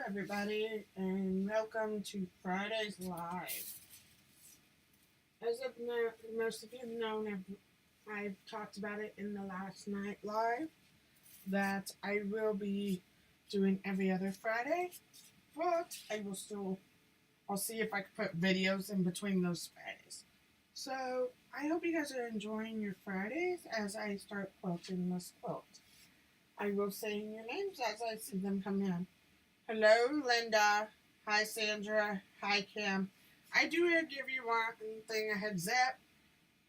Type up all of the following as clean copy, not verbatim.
everybody, and welcome to Friday's Live. As of now, most of you have known, I've talked about it in the last night live that I will be doing every other Friday, but I'll see if I can put videos in between those Fridays. So I hope you guys are enjoying your Fridays as I start quilting this quilt. I will say your names as I see them come in. Hello, Linda. Hi, Sandra. Hi, Kim. I do give you one thing a heads up.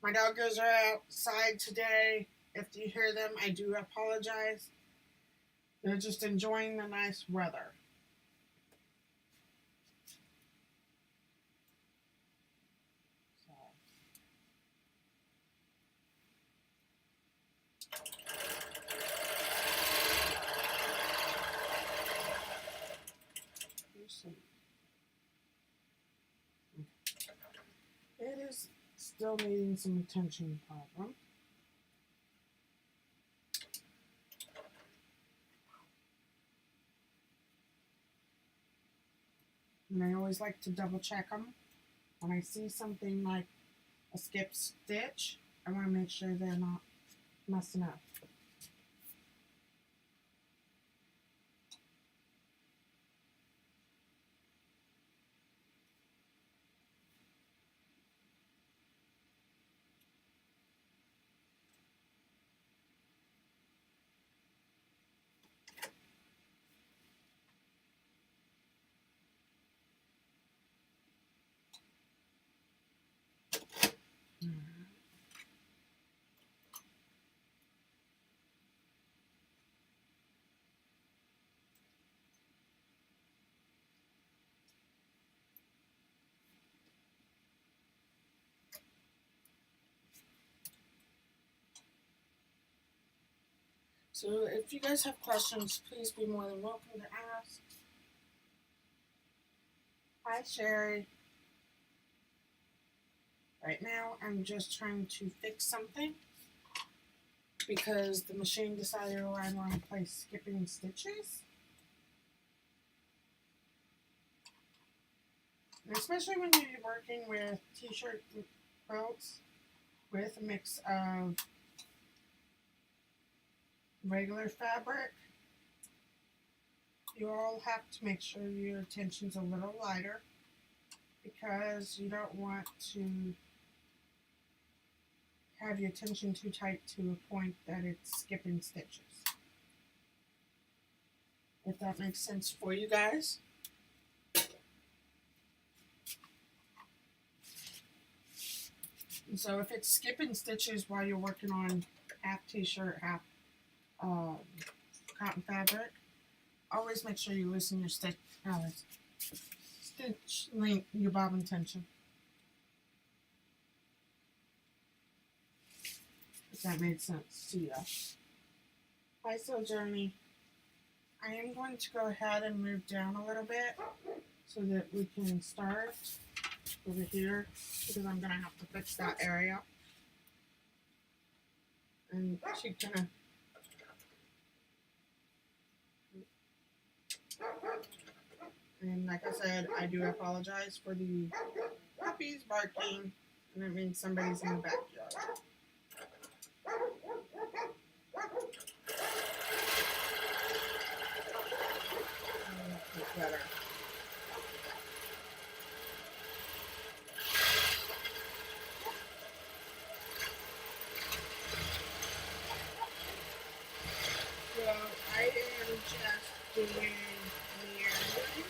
My doggos are outside today. If you hear them, I do apologize. They're just enjoying the nice weather. It is still needing some attention problem. And I always like to double check them. When I see something like a skip stitch, I want to make sure they're not messing up. So if you guys have questions, please be more than welcome to ask. Hi, Sherry. Right now, I'm just trying to fix something because the machine decided I want to play skipping stitches. And especially when you're working with t-shirt quilts with a mix of regular fabric, you all have to make sure your tension's a little lighter because you don't want to have your tension too tight to a point that it's skipping stitches. If that makes sense for you guys. And so if it's skipping stitches while you're working on half t-shirt, half cotton fabric, always make sure you loosen your stitch length, your bobbin tension. If that made sense to you. Hi, Sojourney. I am going to go ahead and move down a little bit so that we can start over here because I'm going to have to fix that area. And she kind of and like I said, I do apologize for the puppies barking, and it means somebody's in the backyard. Better. So I am just doing meandering.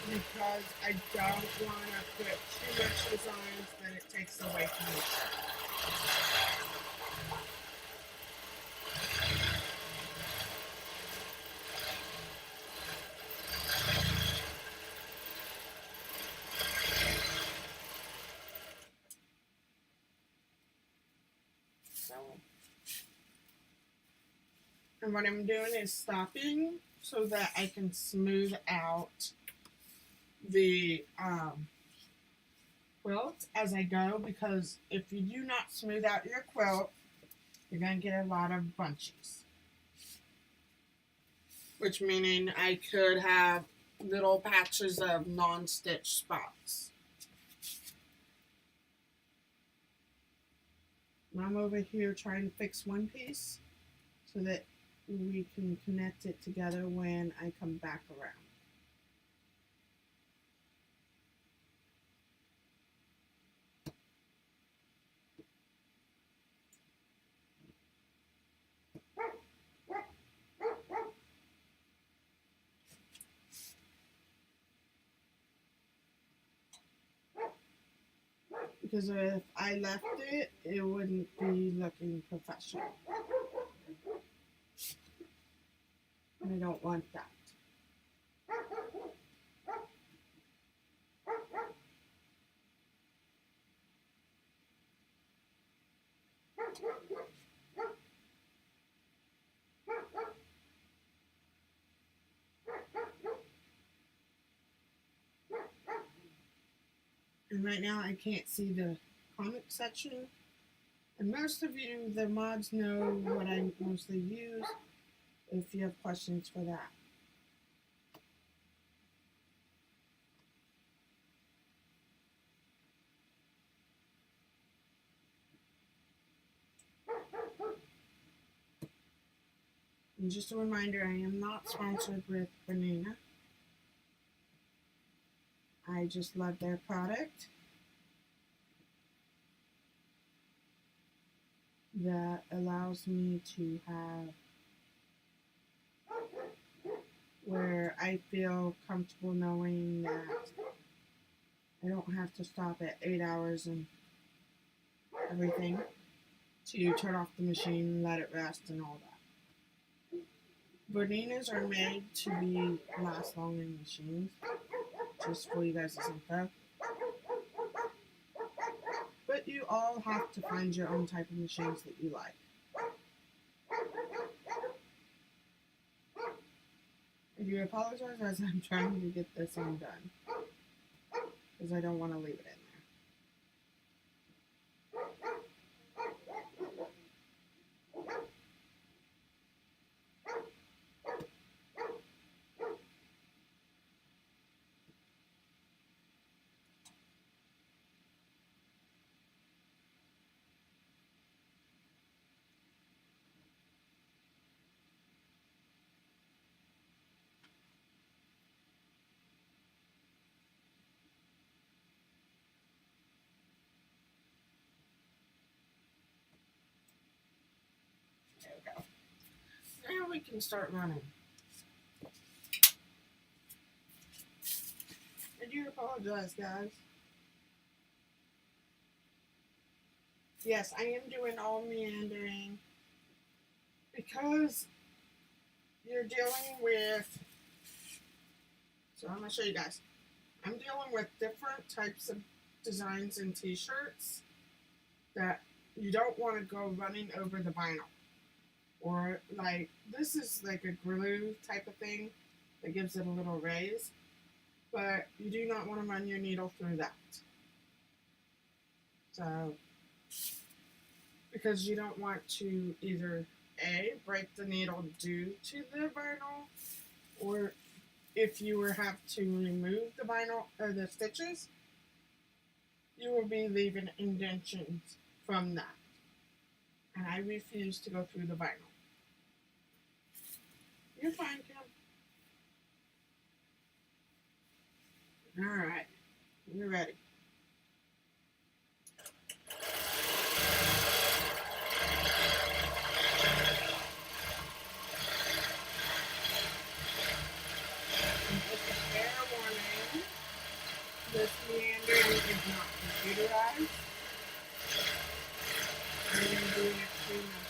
Because I don't want to put too much designs that it takes away from the shirt. And what I'm doing is stopping so that I can smooth out the quilt as I go, because if you do not smooth out your quilt, you're going to get a lot of bunchies. Which meaning I could have little patches of non-stitch spots. I'm over here trying to fix one piece so that we can connect it together when I come back around. Because if I left it, it wouldn't be looking professional. And I don't want that. And right now I can't see the comment section. And most of you, the mods, know what I mostly use if you have questions for that. And just a reminder, I am not sponsored with Banana. I just love their product. That allows me to have where I feel comfortable knowing that I don't have to stop at 8 hours and everything to turn off the machine, let it rest, and all that. Bananas are made to be last long in machines, just for you guys' info. But you all have to find your own type of machines that you like. I do apologize as I'm trying to get this undone, because I don't want to leave it in there. There we go. Now we can start running. I do apologize, guys. Yes, I am doing all meandering because you're dealing with, so I'm going to show you guys. I'm dealing with different types of designs in t-shirts that you don't want to go running over the vinyl. Or like, this is like a glue type of thing that gives it a little raise. But you do not want to run your needle through that. So, because you don't want to either A, break the needle due to the vinyl, or if you were have to remove the vinyl or the stitches, you will be leaving indentions from that. And I refuse to go through the vinyl. You're fine, Kim. Alright, you're ready. This meandering is not computerized. I'm going to do it through my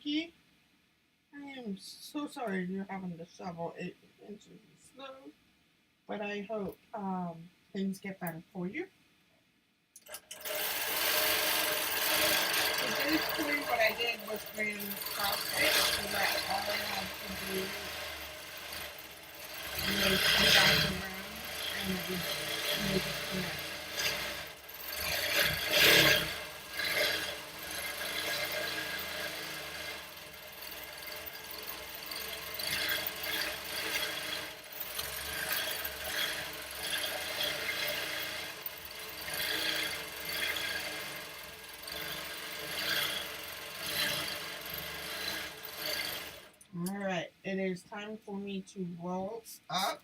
Nikki, I am so sorry you're having to shovel 8 inches of snow, but I hope things get better for you. So basically what I did was bring CrossFit so that all I had to do was come back around and it would make it connect. Alright, it is time for me to roll up,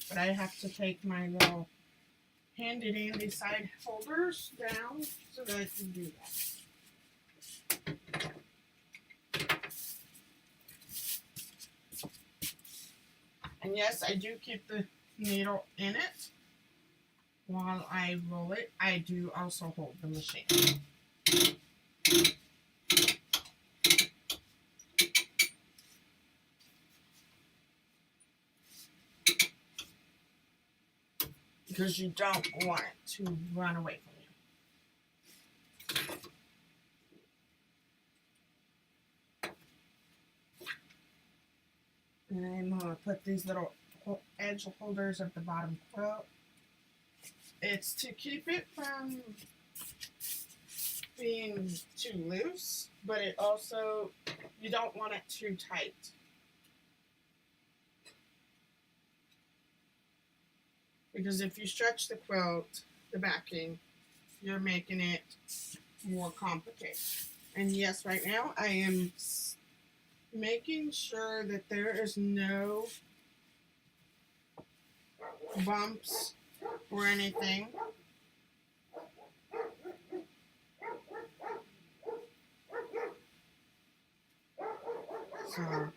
but I have to take my little handy dandy side holders down so that I can do that. And yes, I do keep the needle in it while I roll it. I do also hold the machine. Because you don't want it to run away from you. And I'm going to put these little edge holders at the bottom quilt. It's to keep it from being too loose, but it also, you don't want it too tight. Because if you stretch the quilt, the backing, you're making it more complicated. And yes, right now I am making sure that there is no bumps or anything. So there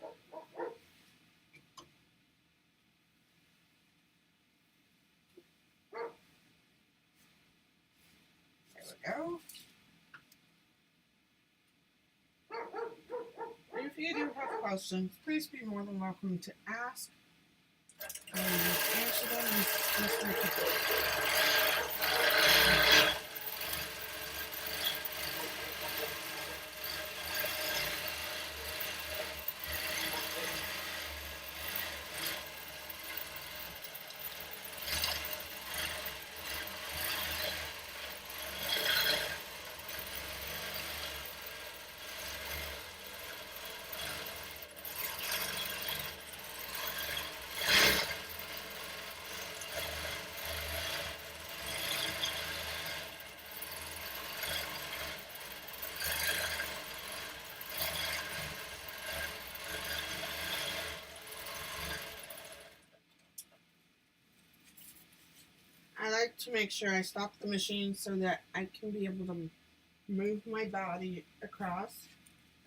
we go. If you do have questions, please be more than welcome to ask. I will answer them as best I can. I like to make sure I stop the machine so that I can be able to move my body across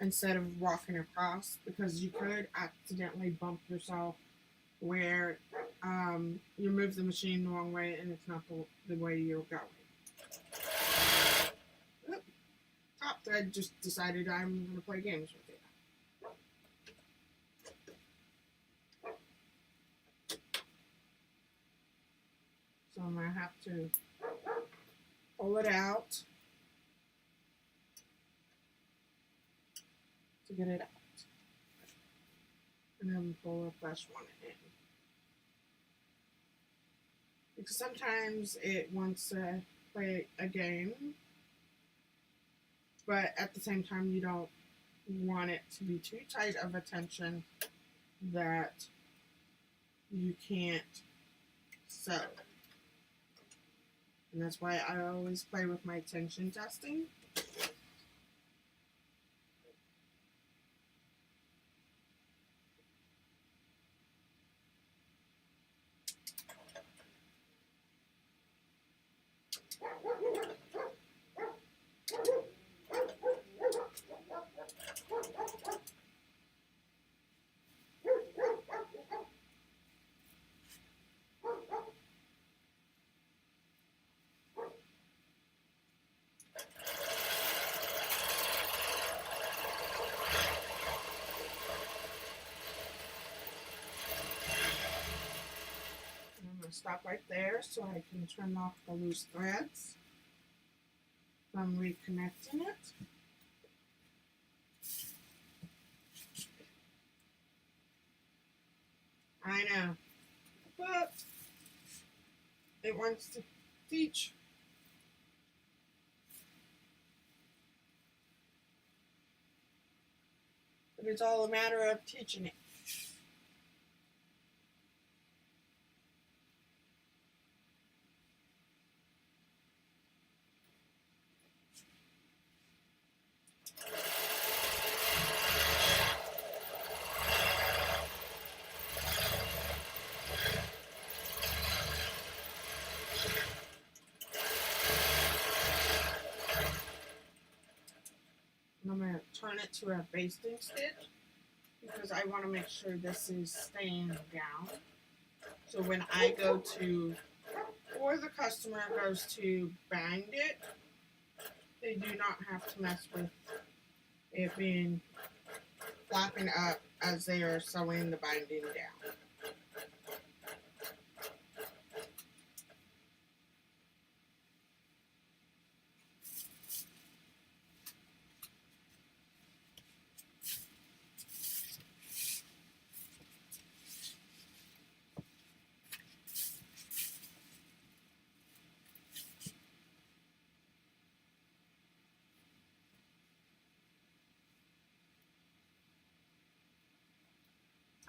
instead of walking across, because you could accidentally bump yourself where you move the machine the wrong way and it's not the way you're going. Oop. Top thread just decided I'm going to play games with it. So I'm going to have to pull it out to get it out. And then pull a fresh one in. Because sometimes it wants to play a game, but at the same time you don't want it to be too tight of a tension that you can't sew. And that's why I always play with my tension testing. stop right there so I can trim off the loose threads from reconnecting it. I know, but it wants to teach. But it's all a matter of teaching it. I'm going to turn it to a basting stitch because I want to make sure this is staying down. So when I go to, or the customer goes to bind it, they do not have to mess with it being flapping up as they are sewing the binding down.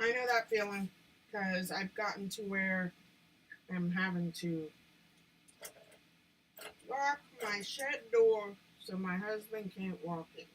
I know that feeling because I've gotten to where I'm having to lock my shed door so my husband can't walk in.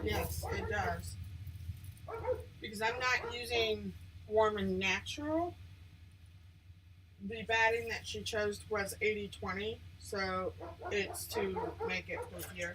Yes, it does. Because I'm not using Warm and Natural. The batting that she chose was 80-20, so it's to make it poofier.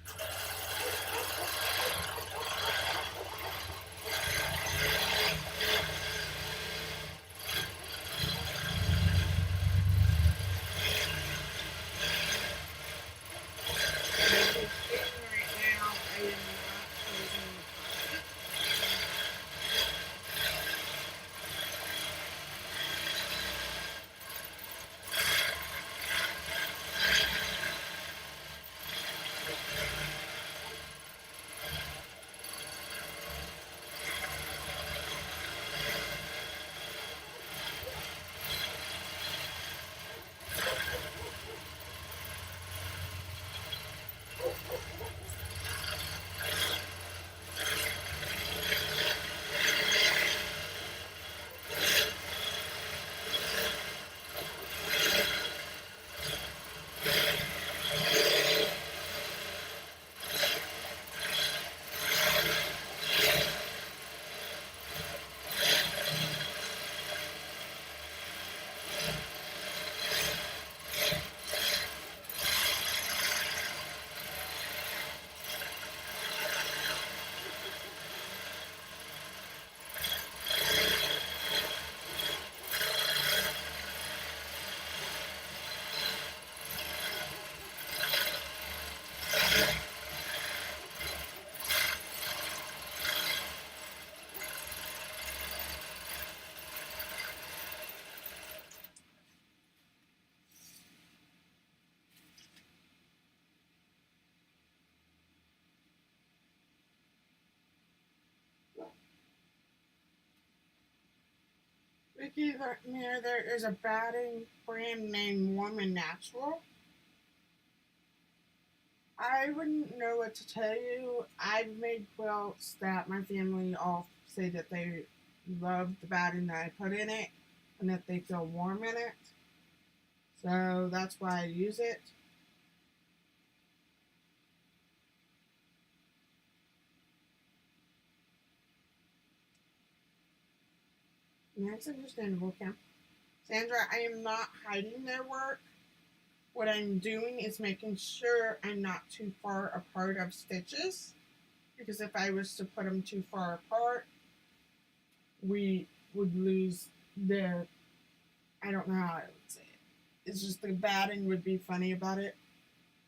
Vicky, there is a batting brand named Warm and Natural. I wouldn't know what to tell you. I've made quilts that my family all say that they love the batting that I put in it and that they feel warm in it. So that's why I use it. And that's understandable, Kim. Sandra, I am not hiding their work. What I'm doing is making sure I'm not too far apart of stitches, because if I was to put them too far apart, we would lose the, I don't know how I would say it. It's just the batting would be funny about it.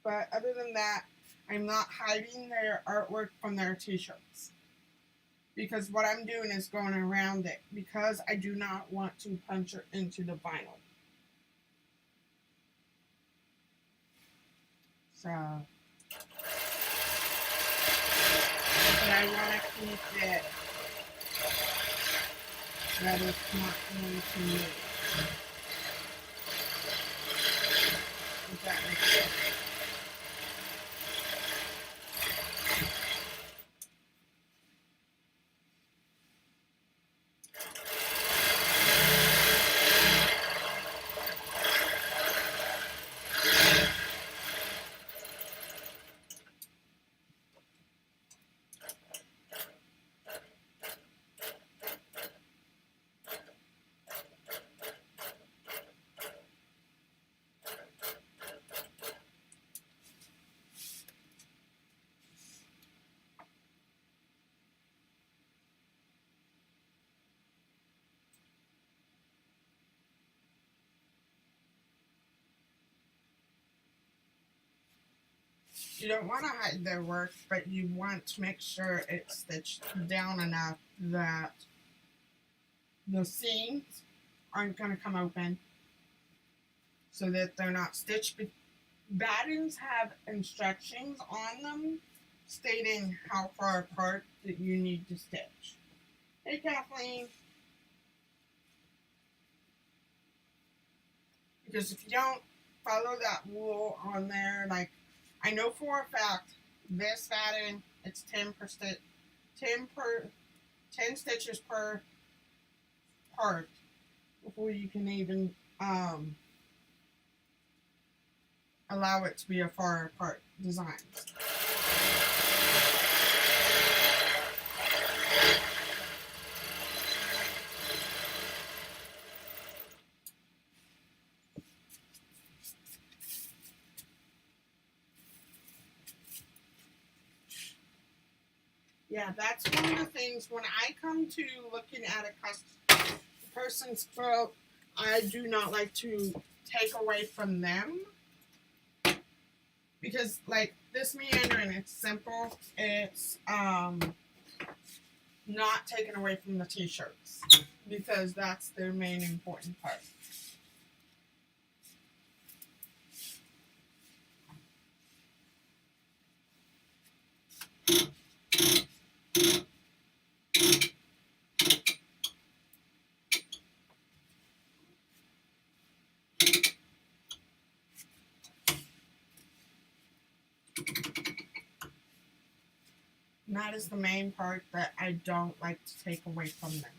But other than that, I'm not hiding their artwork from their t-shirts, because what I'm doing is going around it, because I do not want to punch it into the vinyl. So, but I want to keep it that it's not going to move. If that makes sense. You don't want to hide their work, but you want to make sure it's stitched down enough that the seams aren't going to come open, so that they're not stitched. Battens have instructions on them stating how far apart that you need to stitch. Hey, Kathleen. Because if you don't follow that rule on there, like, I know for a fact this batting, it's 10 stitches per part before you can even allow it to be a far apart design. Yeah, that's one of the things when I come to looking at a person's quilt, I do not like to take away from them, because like this meandering, it's simple. It's not taken away from the t-shirts, because that's their main important part. And that is the main part that I don't like to take away from them.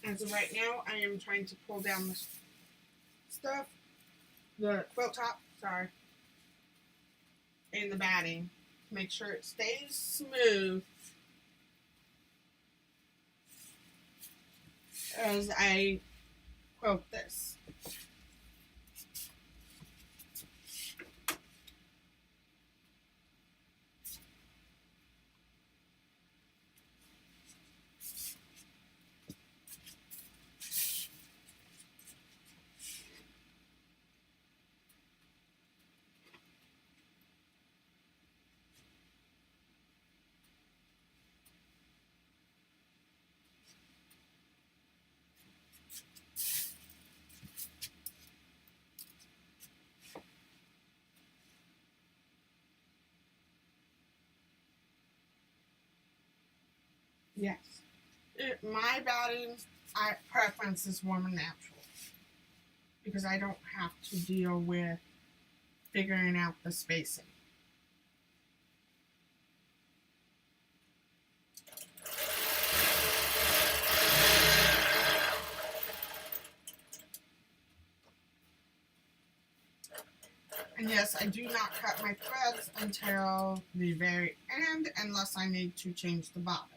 As of right now, I am trying to pull down the stuff, the quilt top, sorry, and the batting to make sure it stays smooth as I quilt this. Yes. My batting preference is warm and natural because I don't have to deal with figuring out the spacing. And yes, I do not cut my threads until the very end unless I need to change the bottom.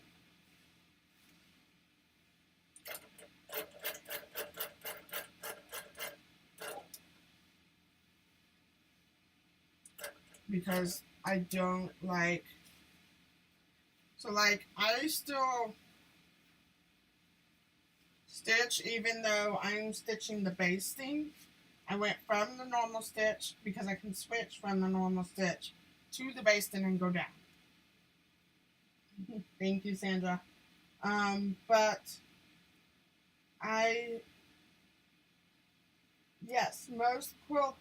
Because I don't like, so like I still stitch even though I'm stitching the basting. I went from the normal stitch because I can switch from the normal stitch to the basting and go down. Thank you, Sandra. But yes, most quilt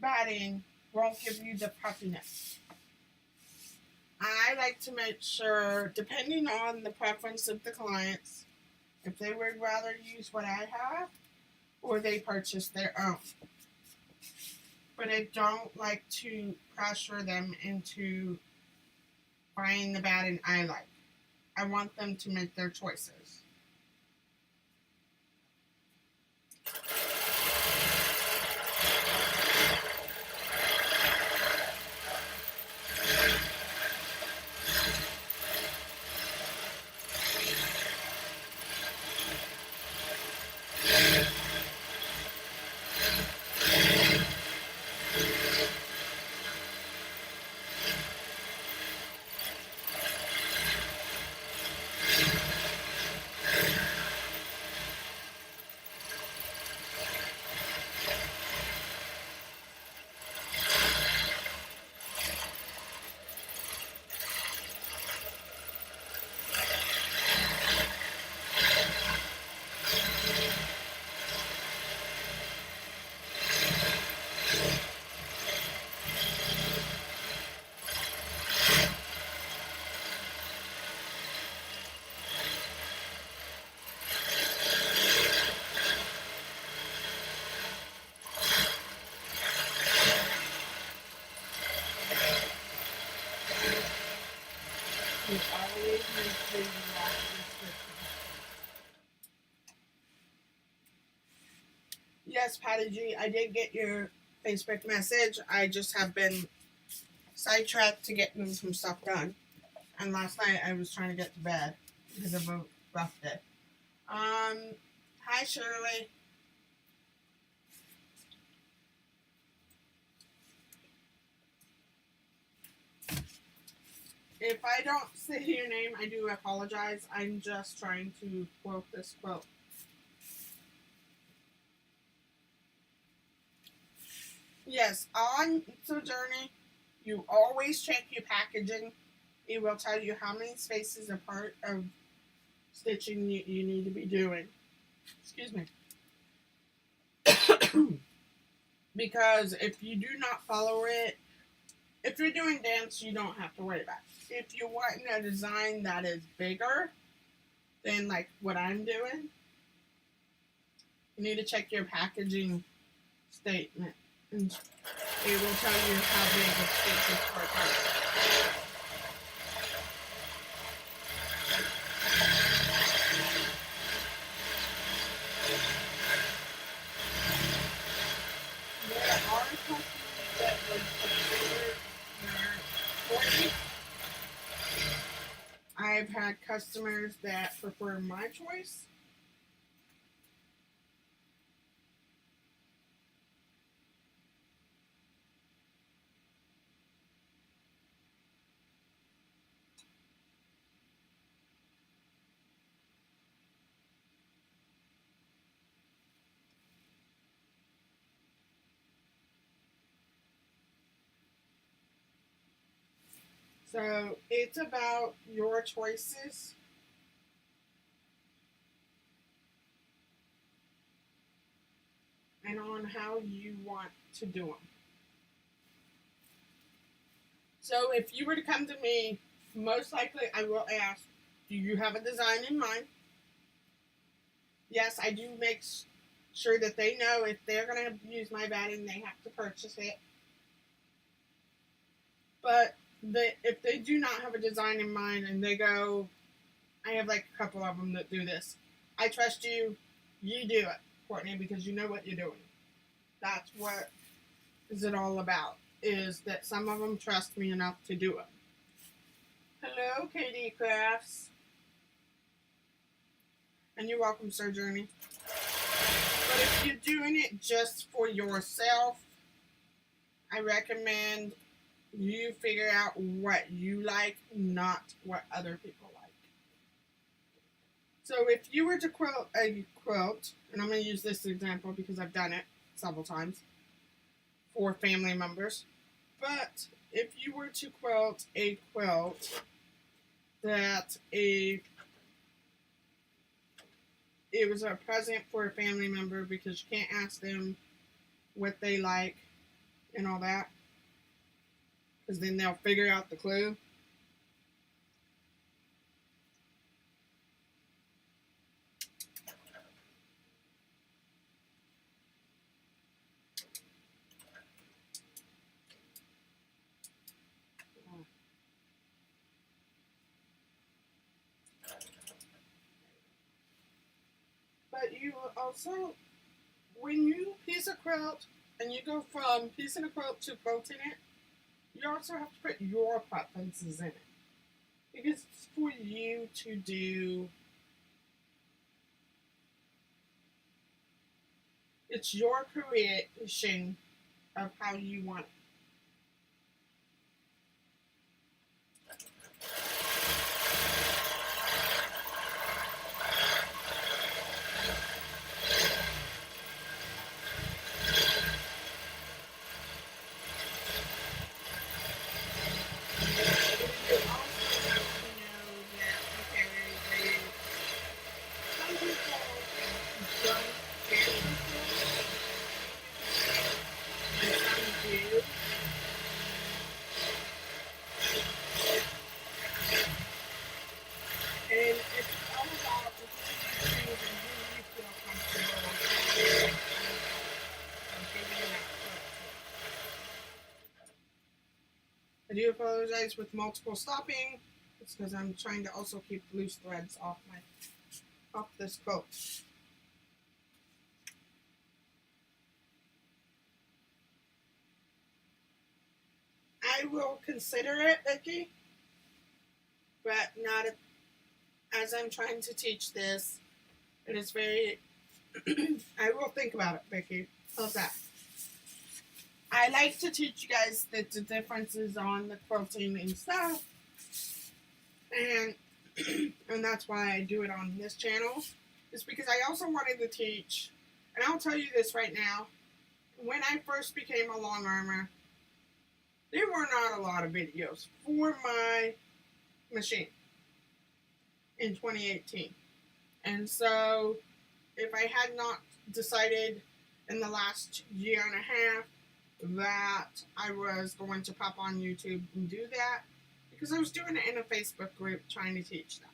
batting won't give you the puffiness. I like to make sure, depending on the preference of the clients, if they would rather use what I have or they purchase their own. But I don't like to pressure them into buying the batting I like. I want them to make their choices. Yes, Patty G, I did get your Facebook message. I just have been sidetracked to getting some stuff done. And last night I was trying to get to bed because of a rough day. Hi Shirley. If I don't say your name, I do apologize. I'm just trying to quote this quote. Yes, on Sojourney, you always check your packaging. It will tell you how many spaces a part of stitching you need to be doing. Excuse me. Because if you do not follow it, if you're doing dance, you don't have to worry about it. If you're wanting a design that is bigger than like what I'm doing, you need to check your packaging statement. And it will tell you how big the space is per part. There are customers that would prefer their 40. I've had customers that prefer my choice. So it's about your choices. And on how you want to do them. So if you were to come to me, most likely I will ask, Do you have a design in mind? Yes, I do make sure that they know if they're going to use my batting, they have to purchase it. But if they do not have a design in mind and they go, I have like a couple of them that do this. I trust you. You do it, Courtney, because you know what you're doing. That's what is it all about, is that some of them trust me enough to do it. Hello, Katie Crafts. And you're welcome, Sir Journey. But if you're doing it just for yourself, I recommend you figure out what you like, not what other people like. So if you were to quilt a quilt, and I'm going to use this example because I've done it several times for family members, but if you were to quilt a quilt that it was a present for a family member because you can't ask them what they like and all that, because then they'll figure out the clue. But you also, when you piece a quilt and you go from piecing a quilt to quilting it, you also have to put your preferences in it. Because it's for you to do, it's your creation of how you want it. I do apologize with multiple stopping. It's because I'm trying to also keep loose threads off this quilt. I will consider it, Becky, but not as I'm trying to teach this. It is very. I will think about it, Becky. How's that? I like to teach you guys the differences on the quilting and stuff, and that's why I do it on this channel. It's because I also wanted to teach, and I'll tell you this right now. When I first became a long armor, there were not a lot of videos for my machine in 2018. And so if I had not decided in the last year and a half that I was going to pop on YouTube and do that, because I was doing it in a Facebook group trying to teach them.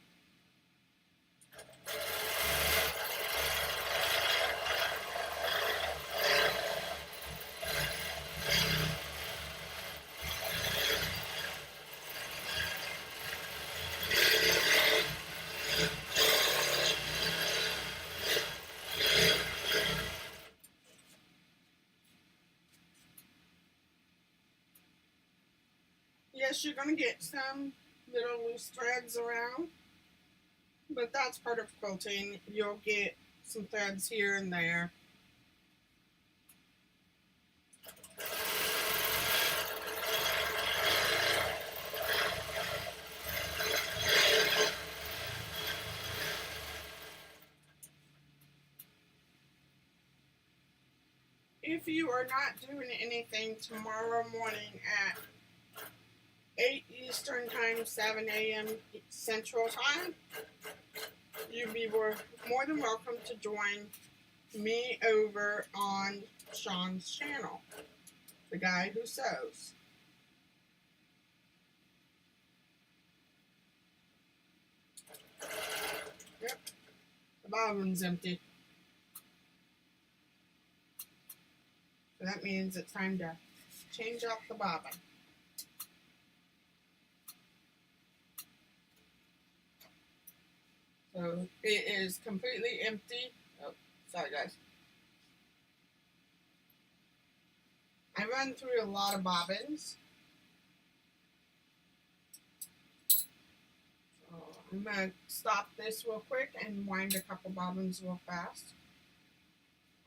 Yes, you're going to get some little loose threads around, but that's part of quilting. You'll get some threads here and there. If you are not doing anything tomorrow morning at 8 Eastern Time, 7 a.m. Central Time, you'd be more than welcome to join me over on Sean's channel, the guy who sews. Yep, the bobbin's empty. So that means it's time to change out the bobbin. So it is completely empty. Oh, sorry guys. I run through a lot of bobbins. So I'm going to stop this real quick and wind a couple bobbins real fast.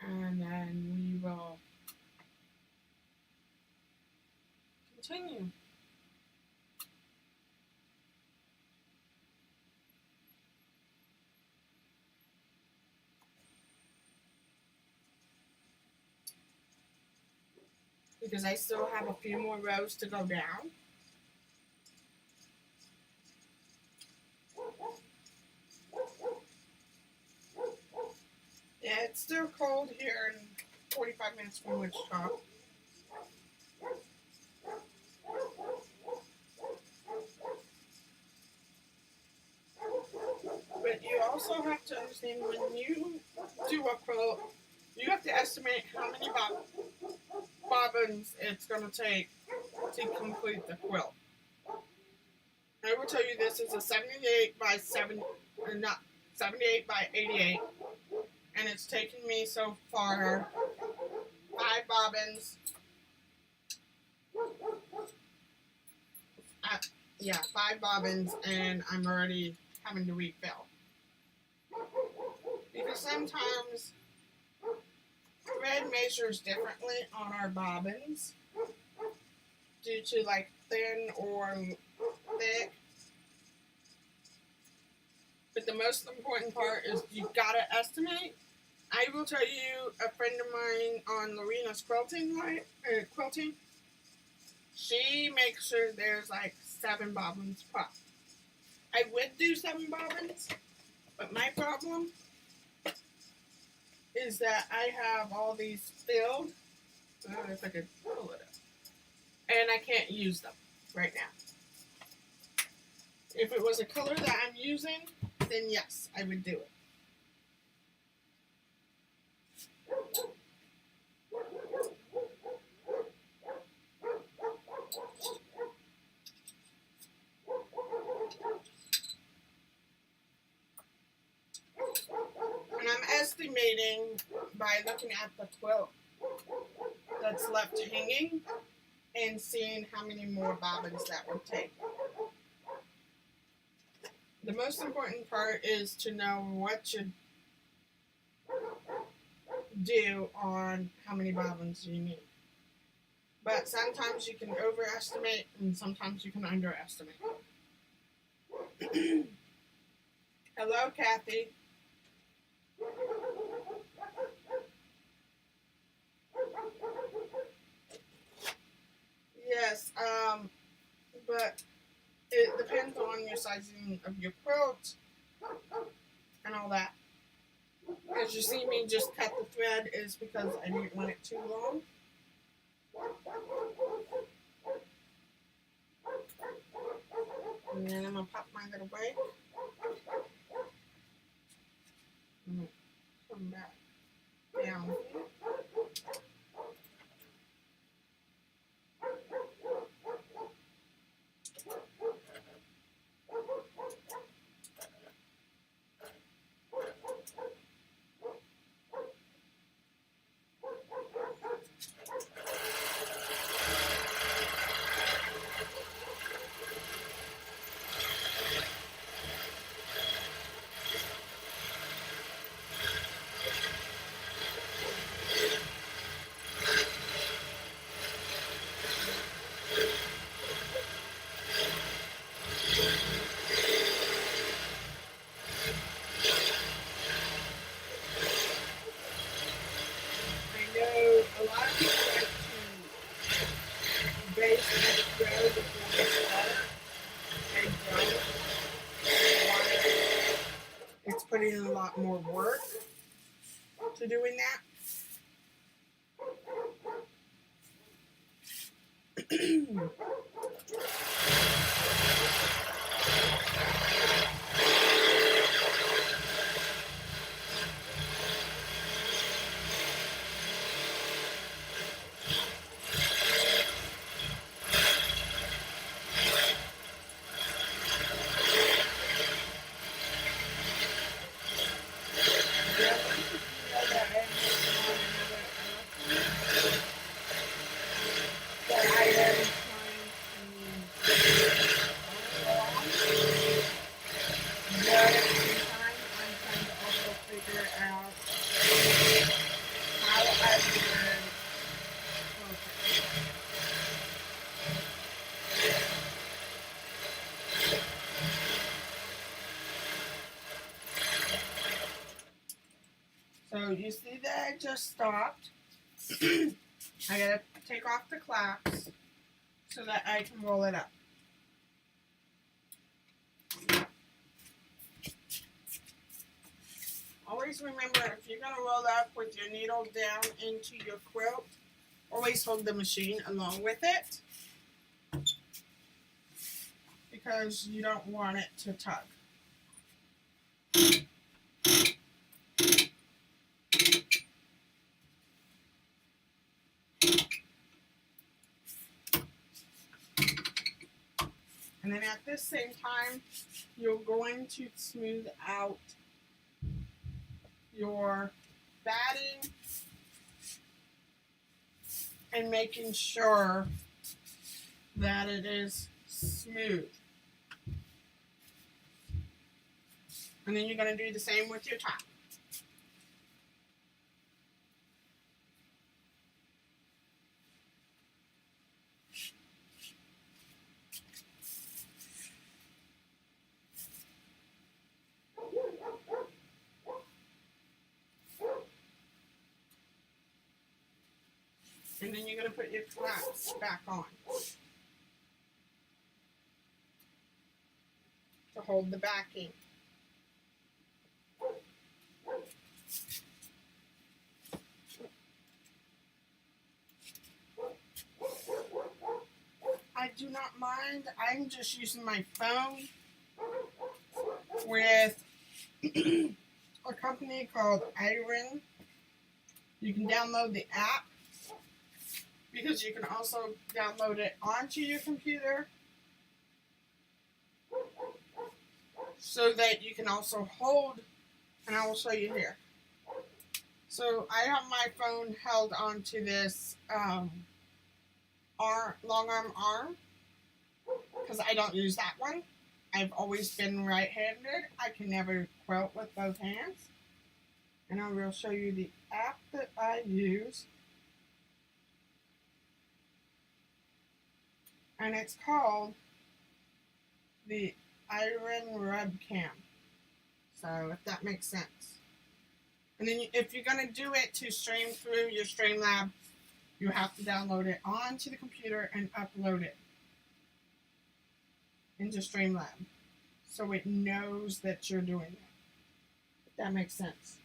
And then we will continue. Because I still have a few more rows to go down. Yeah, it's still cold here in 45 minutes from Wichita. But you also have to understand when you do a quilt, you have to estimate how many bobbins it's going to take to complete the quilt. I will tell you this is a 78 by 88, and it's taken me so far 5 bobbins. 5 bobbins, and I'm already having to refill. Because sometimes thread measures differently on our bobbins due to like thin or thick. But the most important part is you gotta estimate. I will tell you, a friend of mine on Lorena's quilting, she makes sure there's like 7 bobbins per. I would do 7 bobbins, but my problem is that I have all these filled. I don't know if I could pull it up. And I can't use them right now. If it was a color that I'm using, then yes, I would do it. And I'm estimating by looking at the quilt that's left hanging and seeing how many more bobbins that would take. The most important part is to know what you do on how many bobbins you need. But sometimes you can overestimate and sometimes you can underestimate. Hello, Kathy. Yes, but it depends on your sizing of your quilt and all that. As you see me just cut the thread is because I didn't want it too long. And then I'm going to pop my little break. Come back down here. A lot of people like to base the thread before they start. They don't. It's putting in a lot more work to doing that. So you see that I just stopped. I gotta take off the clasps so that I can roll it up. Always remember, if you're going to roll up with your needle down into your quilt, always hold the machine along with it, because you don't want it to tug. And then at the same time, you're going to smooth out your batting and making sure that it is smooth. And then you're going to do the same with your top. And then you're going to put your clasps back on to hold the backing. I do not mind. I'm just using my phone with a company called Iron. You can download the app, because you can also download it onto your computer so that you can also hold, and I will show you here. So I have my phone held onto this Longarm arm, because I don't use that one. I've always been right-handed. I can never quilt with both hands. And I will show you the app that I use. And it's called the Iron Webcam. So if that makes sense. And then if you're going to do it to stream through your Streamlab, you have to download it onto the computer and upload it into Streamlab, so it knows that you're doing it. If that makes sense.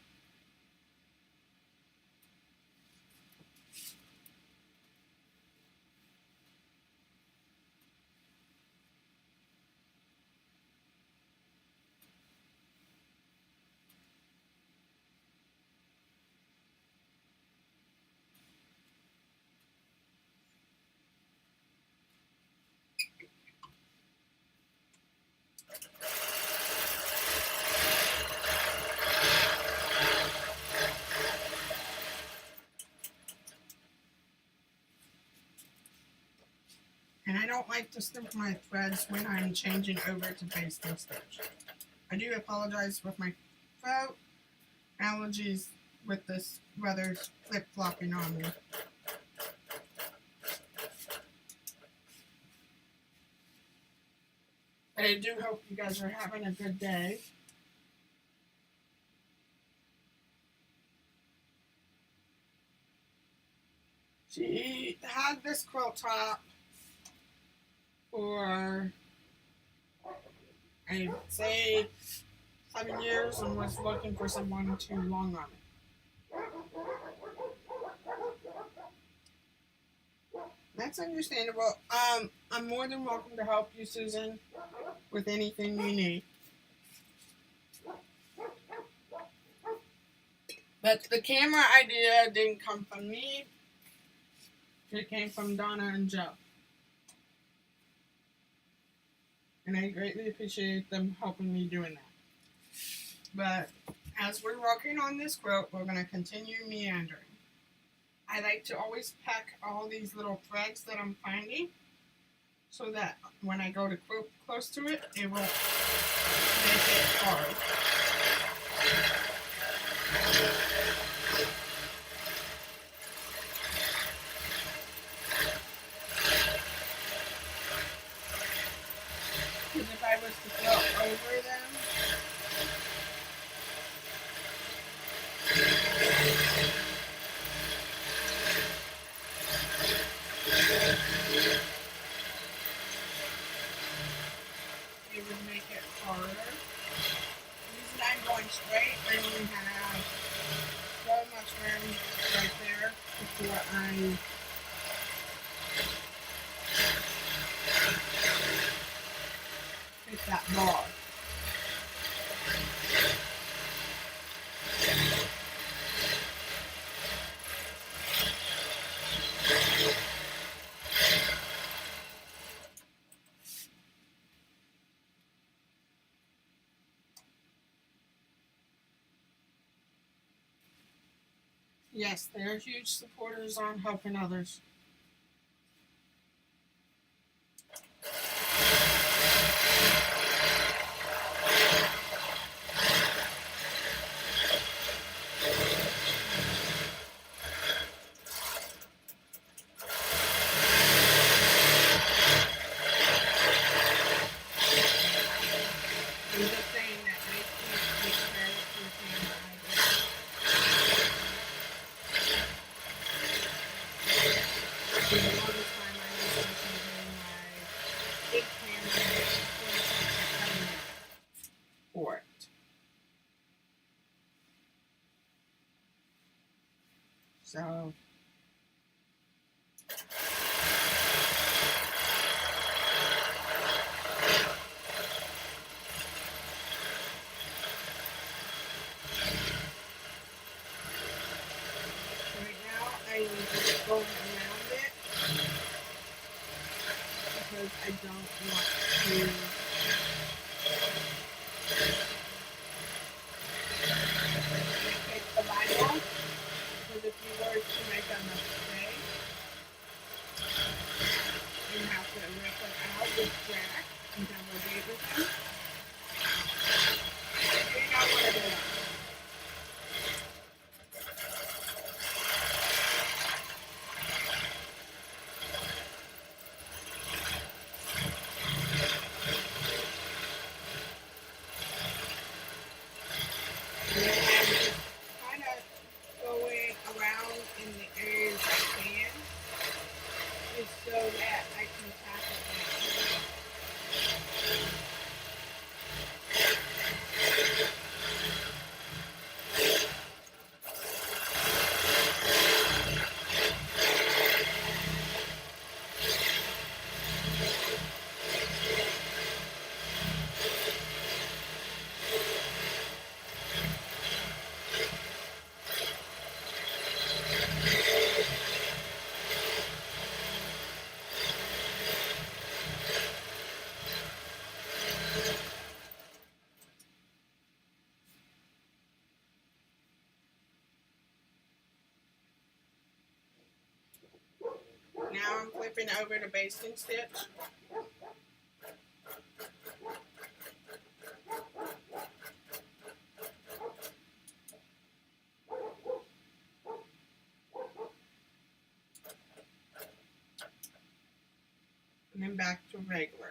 And I don't like to snip my threads when I'm changing over to basting stitch. I do apologize with my throat allergies with this weather flip-flopping on me. But I do hope you guys are having a good day. She had this quilt top for, I'd say, 7 years, and was looking for someone to long arm it. That's understandable. I'm more than welcome to help you, Susan, with anything you need. But the camera idea didn't come from me. It came from Donna and Joe. And I greatly appreciate them helping me doing that. But as we're working on this quilt, we're going to continue meandering. I like to always pack all these little threads that I'm finding, so that when I go to quilt close to it, it won't make it hard. Because if I was to quilt over them, Yes, they are huge supporters on helping others. I'm just saying that they can't take credit for things I did. For the longest time, I was working doing my big camera and cutting it for it. So right now, I am just going around it because I don't want to take the vinyl. Because if you were to make a mistake and have to rip it out with Jack and double date with him, you know what it is. And then I'm just kind of going around in the areas I can, just so that I can tack it down. Now I'm flipping over to basting stitch. And then back to regular.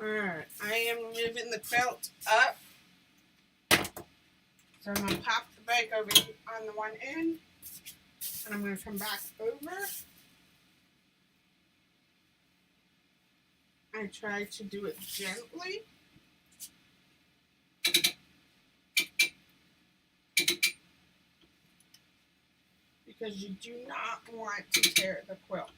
Alright, I am moving the quilt up. So I'm going to pop the bag over on the one end. And I'm going to come back over. I try to do it gently. Because you do not want to tear the quilt.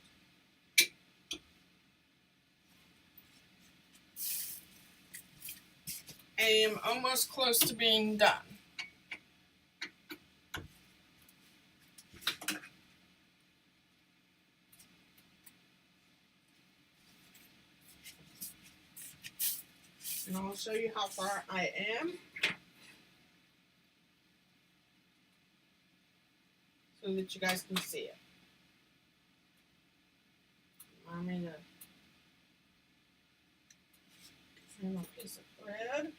I am almost close to being done. And I'll show you how far I am. So that you guys can see it. I'm going to trim a piece of thread.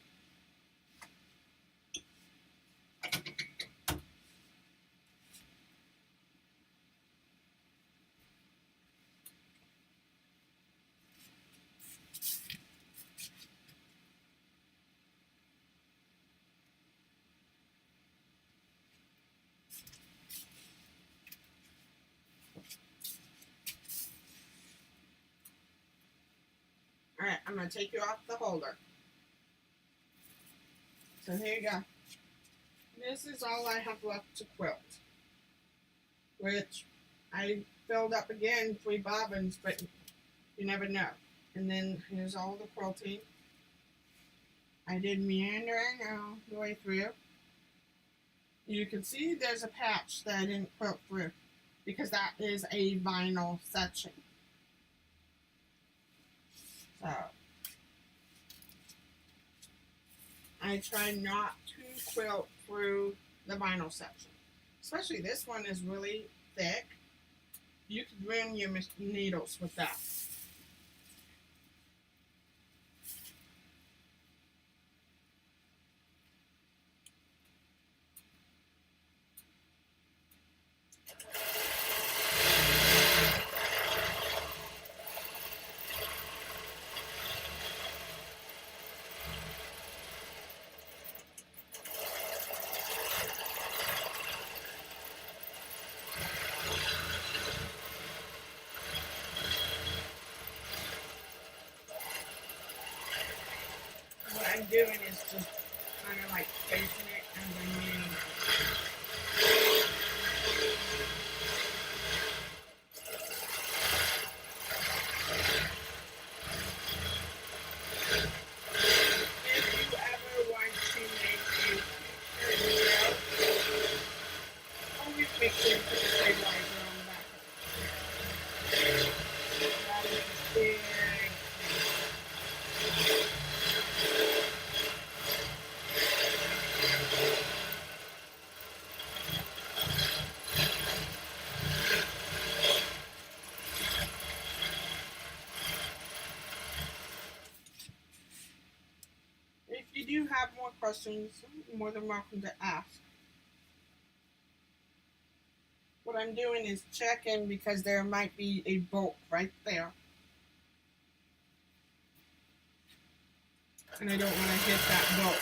Alright, I'm going to take you off the holder. So here you go. This is all I have left to quilt, which I filled up again 3 bobbins, but you never know. And then here's all the quilting. I did meandering all the way through. You can see there's a patch that I didn't quilt through because that is a vinyl section. So I try not to quilt through the vinyl section. Especially this one is really thick. You could ruin your needles with that. What I'm doing is just kind of like placing it and then meandering. If you ever want to make a future video, always make sure you put the stabilizer on the back of it. That is a big thing. If you do have more questions, you're more than welcome to ask. What I'm doing is checking because there might be a bolt right there. And I don't want to hit that bolt.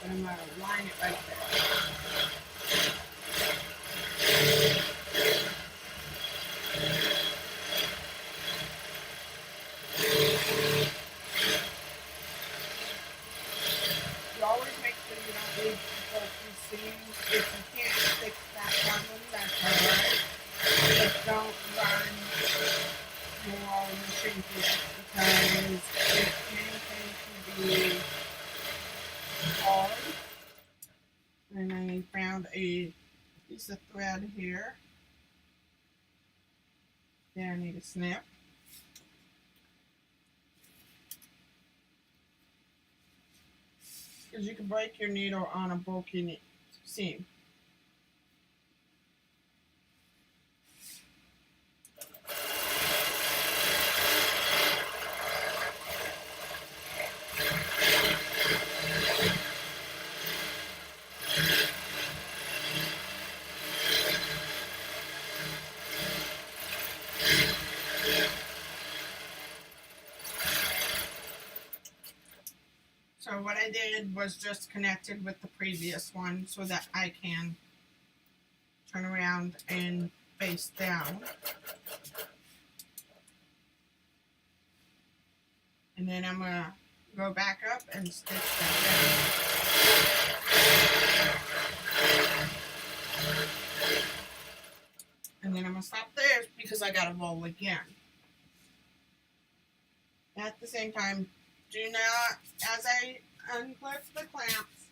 But I'm going to line it right there. You always make sure you don't leave both these seams. If you can't fix that problem, that's alright. But don't run your machine through it because it can be hard. And I found a piece of thread here that I need to snip. Because you can break your needle on a bulky seam. So what I did was just connected with the previous one so that I can turn around and face down. And then I'm going to go back up and stitch that down. And then I'm going to stop there because I got to roll again. At the same time, do not, as I unclip the clamps,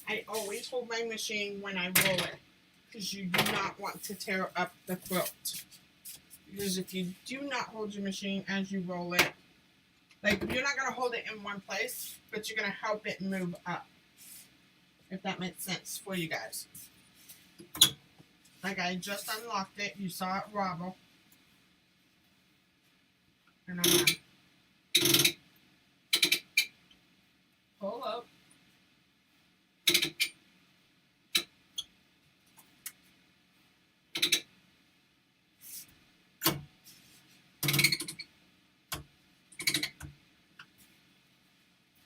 I always hold my machine when I roll it because you do not want to tear up the quilt. Because if you do not hold your machine as you roll it, like you're not going to hold it in one place, but you're going to help it move up. If that makes sense for you guys. Like I just unlocked it, you saw it wobble. And I'm going to pull up.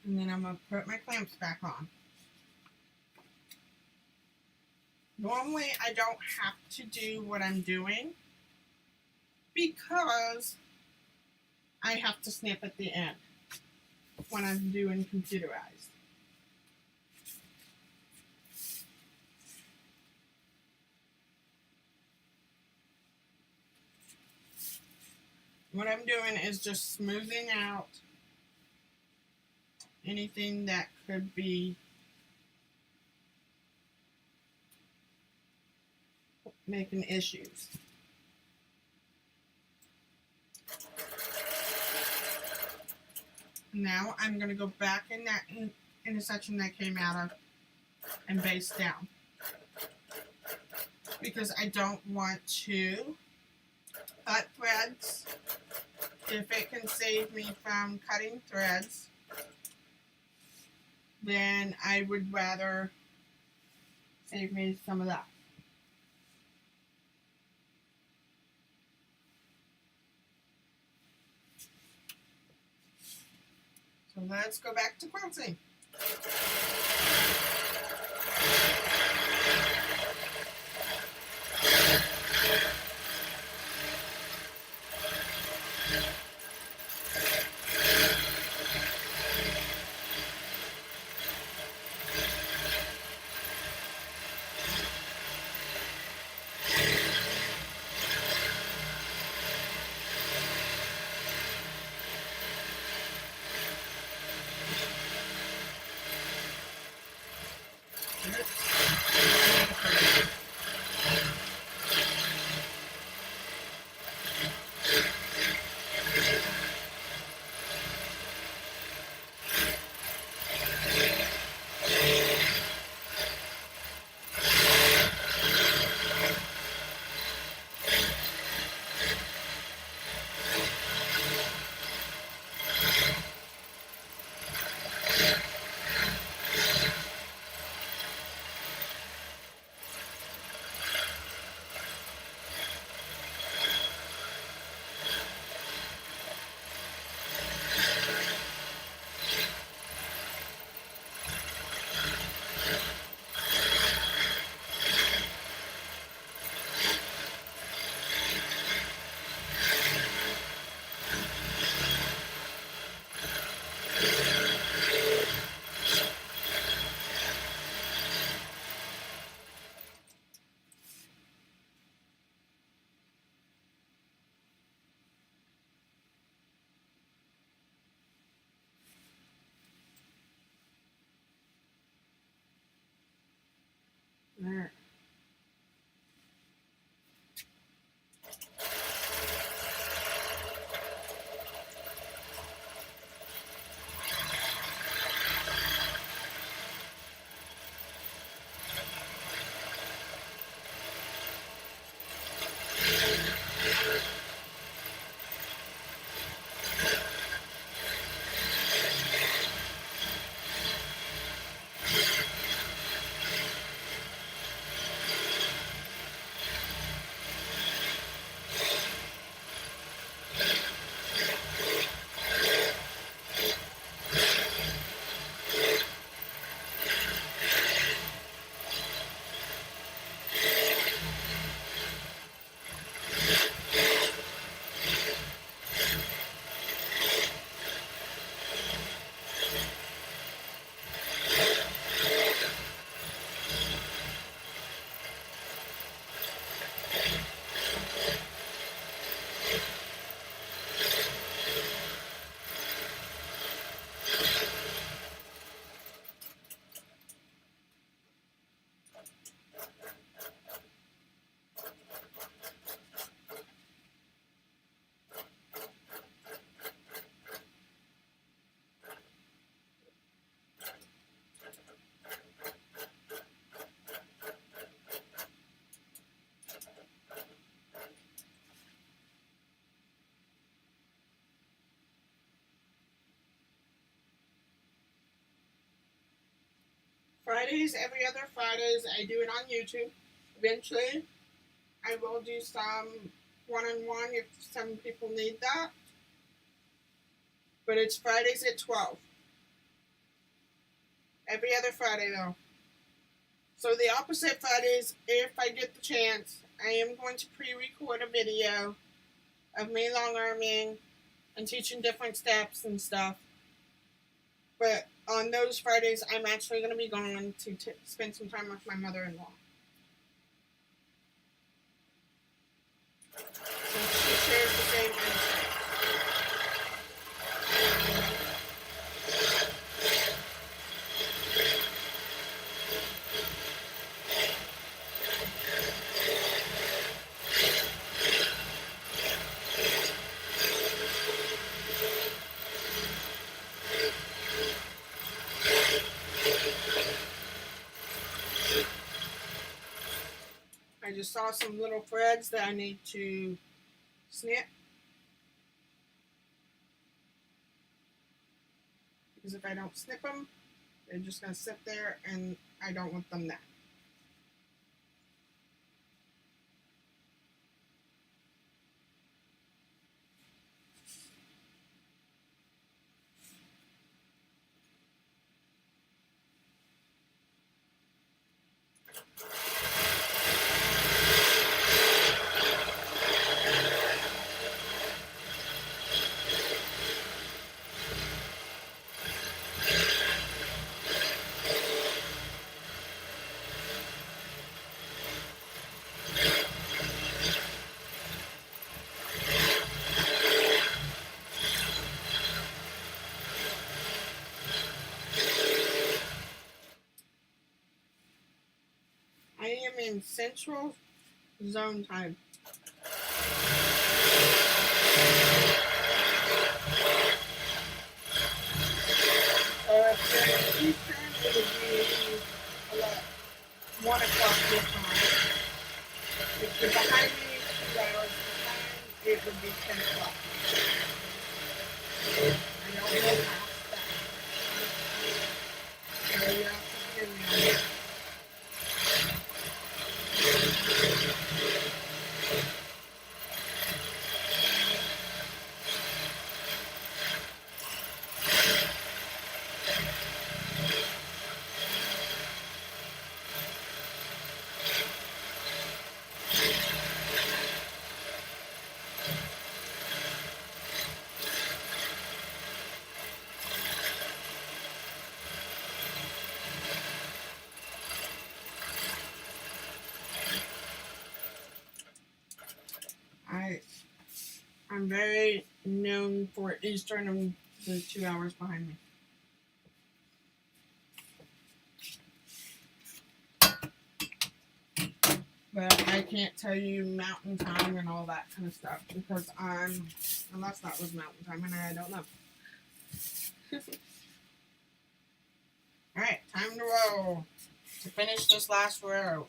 And then I'm going to put my clamps back on. Normally, I don't have to do what I'm doing because I have to snip at the end. when I'm doing computerized. What I'm doing is just smoothing out anything that could be making issues. Now I'm going to go back in that intersection that came out of and base down, because I don't want to cut threads. If it can save me from cutting threads, then I would rather save me some of that. So let's go back to quilting. There. Fridays, every other Fridays, I do it on YouTube. Eventually, I will do some one-on-one if some people need that. But it's Fridays at 12. Every other Friday, though. So the opposite Fridays, if I get the chance, I am going to pre-record a video of me long arming and teaching different steps and stuff. But on those Fridays, I'm actually going to be going to spend some time with my mother-in-law. Since she shares the same instinct. I just saw some little threads that I need to snip. Because if I don't snip them, they're just going to sit there and I don't want them there. I am in Central Zone Time. If you're in Eastern, it would be 1 o'clock your time. If you're behind me 2 hours behind, it would be 10 o'clock. I don't know past that. So you have to forgive me on that. I'm very known for Eastern and the 2 hours behind me. But I can't tell you mountain time and all that kind of stuff because unless that was mountain time and I don't know. Alright, time to row. To finish this last row.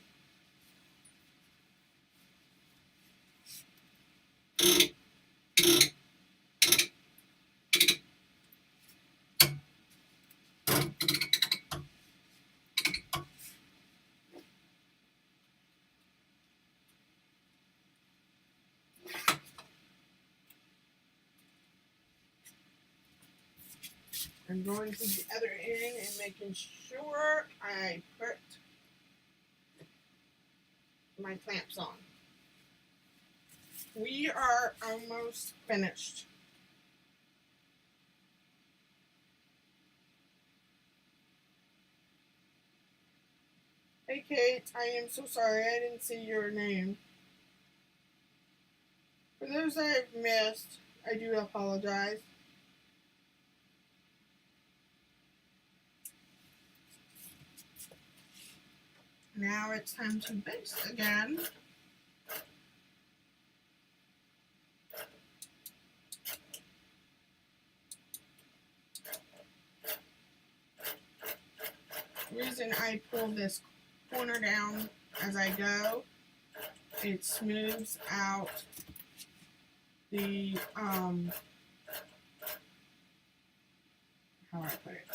I'm going to the other end and making sure I put my clamps on. We are almost finished. Hey Kate, I am so sorry I didn't see your name. For those I've missed, I do apologize. Now it's time to baste again. The reason I pull this corner down as I go, it smooths out the, how do I put it?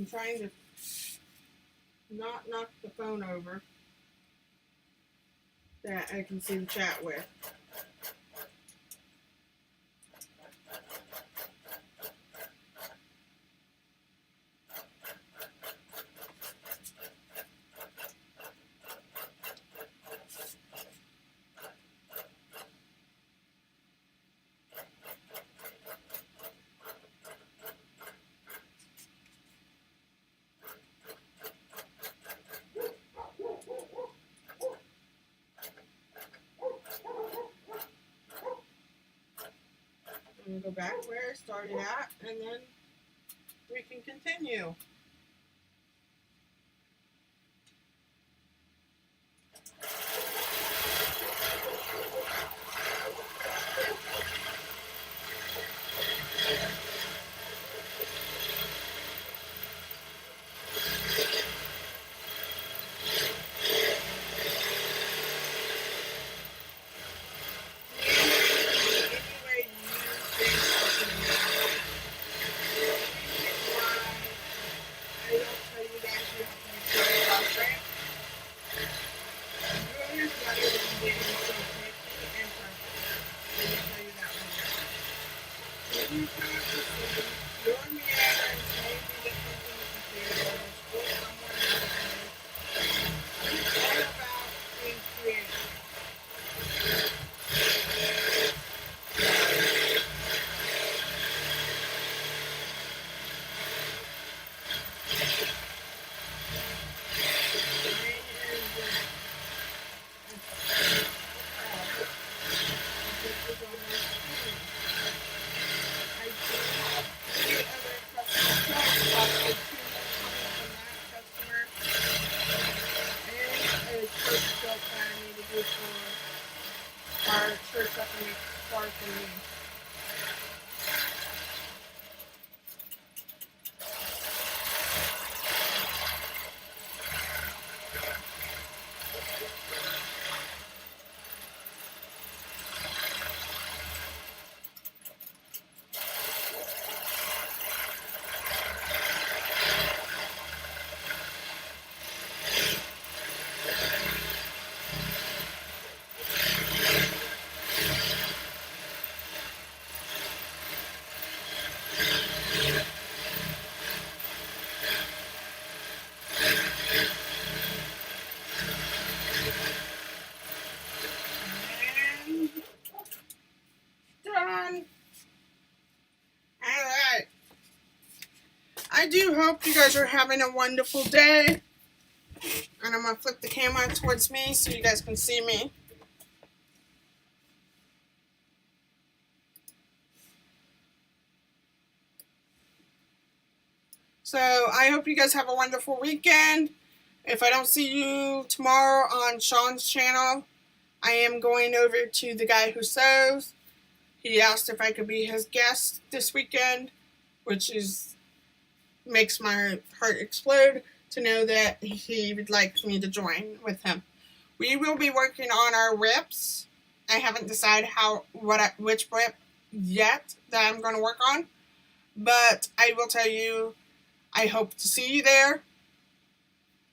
I'm trying to not knock the phone over that I can see the chat with. I'm going to go back where I started at, and then we can continue. Our church up in the far from me. Done. Alright. I do hope you guys are having a wonderful day. And I'm going to flip the camera towards me so you guys can see me. So I hope you guys have a wonderful weekend. If I don't see you tomorrow on Sean's channel, I am going over to the guy who sews. He asked if I could be his guest this weekend, which makes my heart explode to know that he would like me to join with him. We will be working on our whips. I haven't decided which whip yet that I'm going to work on, but I will tell you, I hope to see you there.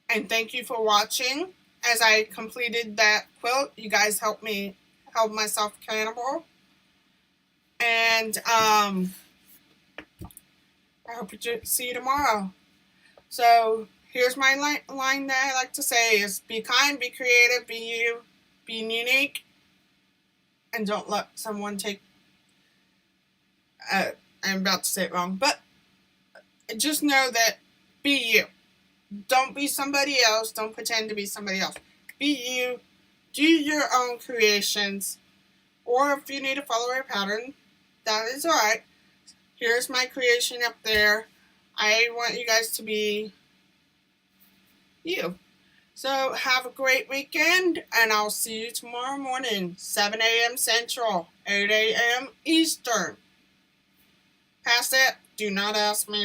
And thank you for watching. As I completed that quilt, you guys held myself accountable. And I hope to see you tomorrow. So here's my line that I like to say is be kind, be creative, be you, be unique, and don't let someone take, I'm about to say it wrong, but just know that be you. Don't be somebody else. Don't pretend to be somebody else. Be you. Do your own creations. Or if you need to follow a pattern, that is alright. Here's my creation up there. I want you guys to be you. So have a great weekend, and I'll see you tomorrow morning, 7 a.m. Central, 8 a.m. Eastern. Past that, do not ask me.